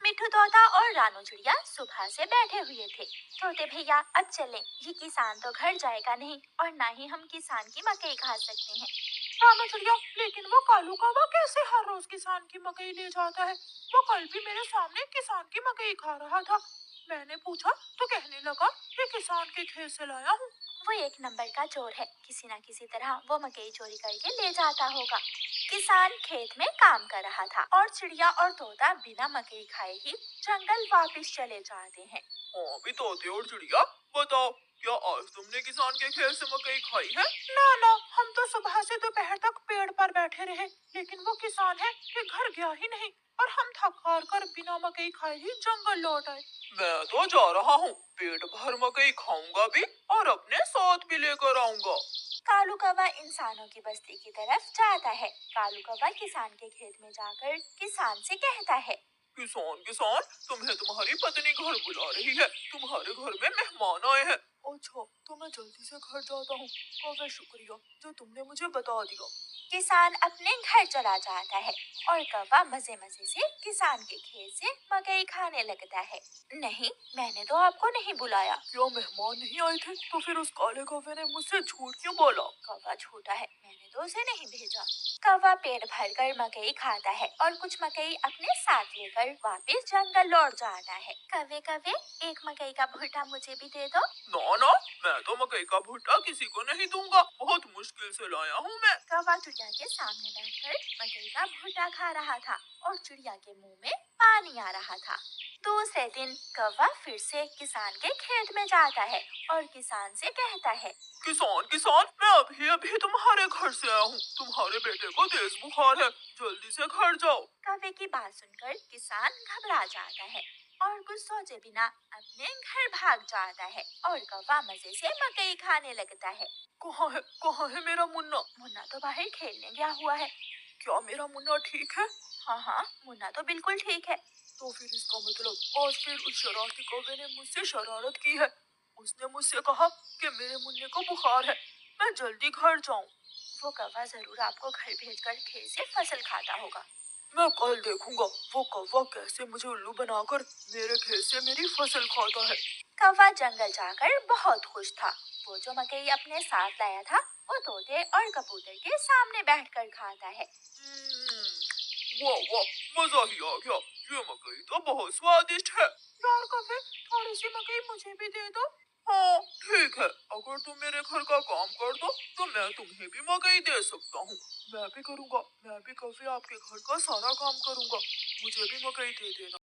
मिट्ठू तोता और रानू चिड़िया सुबह से बैठे हुए थे। तोते भैया अब चलें, ये किसान तो घर जाएगा नहीं और ना ही हम किसान की मकई खा सकते हैं। रानू चिड़िया, लेकिन वो कालू कौवा कैसे हर रोज किसान की मकई ले जाता है? वो कल भी मेरे सामने किसान की मकई खा रहा था। मैंने पूछा तो कहने लगा ये किसान के खेत से लाया हूँ। वो एक नंबर का चोर है, किसी न किसी तरह वो मकई चोरी करके ले जाता होगा। किसान खेत में काम कर रहा था और चिड़िया और तोता बिना मकई खाए ही जंगल वापस चले जाते हैं। हाँ भी तोते और चिड़िया, बताओ क्या आज तुमने किसान के खेत से मकई खाई है? ना ना, हम तो सुबह से दोपहर तक पेड़ पर बैठे रहे, लेकिन वो किसान है कि घर गया ही नहीं और हम थक हार कर बिना मकई खाए ही जंगल लौट आए। मैं तो जा रहा हूँ, पेट भर मकई खाऊंगा भी और अपने साथ भी लेकर आऊंगा। कालू कौवा इंसानों की बस्ती की तरफ जाता है। कालू कौवा किसान के खेत में जाकर किसान से कहता है, किसान किसान, तुम्हें तुम्हारी पत्नी घर बुला रही है, तुम्हारे घर में मेहमान आए हैं। अच्छा, तो मैं जल्दी से घर जाता हूँ। काफी शुक्रिया जो तुमने मुझे बता दिया। किसान अपने घर चला जाता है और कौवा मजे मजे से किसान के खेत से मकई खाने लगता है। नहीं, मैंने तो आपको नहीं बुलाया। क्या मेहमान नहीं आए थे? तो फिर उस काले कौवे ने मुझसे झूठ क्यों बोला? कौवा झूठा है, मैंने तो उसे नहीं भेजा। कौवा पेट भरकर मकई खाता है और कुछ मकई अपने साथ लेकर वापस जंगल लौट जाता है। कौवे कौवे, एक मकई का भुट्टा मुझे भी दे दो। ना ना, मैं तो मकई का भुट्टा किसी को नहीं दूंगा, बहुत मुश्किल से लाया हूँ मैं। कौवा चिड़िया के सामने बैठकर मकई का भुट्टा खा रहा था और चिड़िया के मुंह में पानी आ रहा था। दूसरे दिन कौवा फिर से किसान के खेत में जाता है और किसान से कहता है, किसान किसान, मैं अभी अभी तुम्हारे घर से आया हूँ, तुम्हारे बेटे को तेज बुखार है, जल्दी से घर जाओ। कौवे की बात सुनकर किसान घबरा जाता है और कुछ सोचे बिना अपने घर भाग जाता है और कौवा मजे से मकई खाने लगता है। कहाँ है मेरा मुन्ना? मुन्ना तो बाहर खेलने गया हुआ है। क्या मेरा मुन्ना ठीक है? हाँ हाँ, मुन्ना तो बिल्कुल ठीक है। तो फिर इसका मतलब आज फिर उस शरारती कौवे ने मुझसे शरारत की है। उसने मुझसे कहा कि मेरे मुन्ने को बुखार है, मैं जल्दी घर जाऊं। वो कौवा जरूर आपको घर भेजकर खेत से फसल खाता होगा। मैं कल देखूंगा वो कौवा कैसे मुझे उल्लू बनाकर मेरे खेत से मेरी फसल खाता है। कौवा जंगल जाकर बहुत खुश था। वो जो मकई अपने साथ लाया था वो तोते और कबूतर के सामने बैठकर खाता है। वाह वाह, मजा ही आ गया, ये मकई तो बहुत स्वादिष्ट है। यार कौवे, थोड़ी सी मकई मुझे भी दे दो। हाँ ठीक है, अगर तुम मेरे घर का काम कर दो तो मैं तुम्हें भी मकई दे सकता हूँ। मैं भी करूँगा, मैं भी कौवे आपके घर का सारा काम करूँगा, मुझे भी मकई दे देना।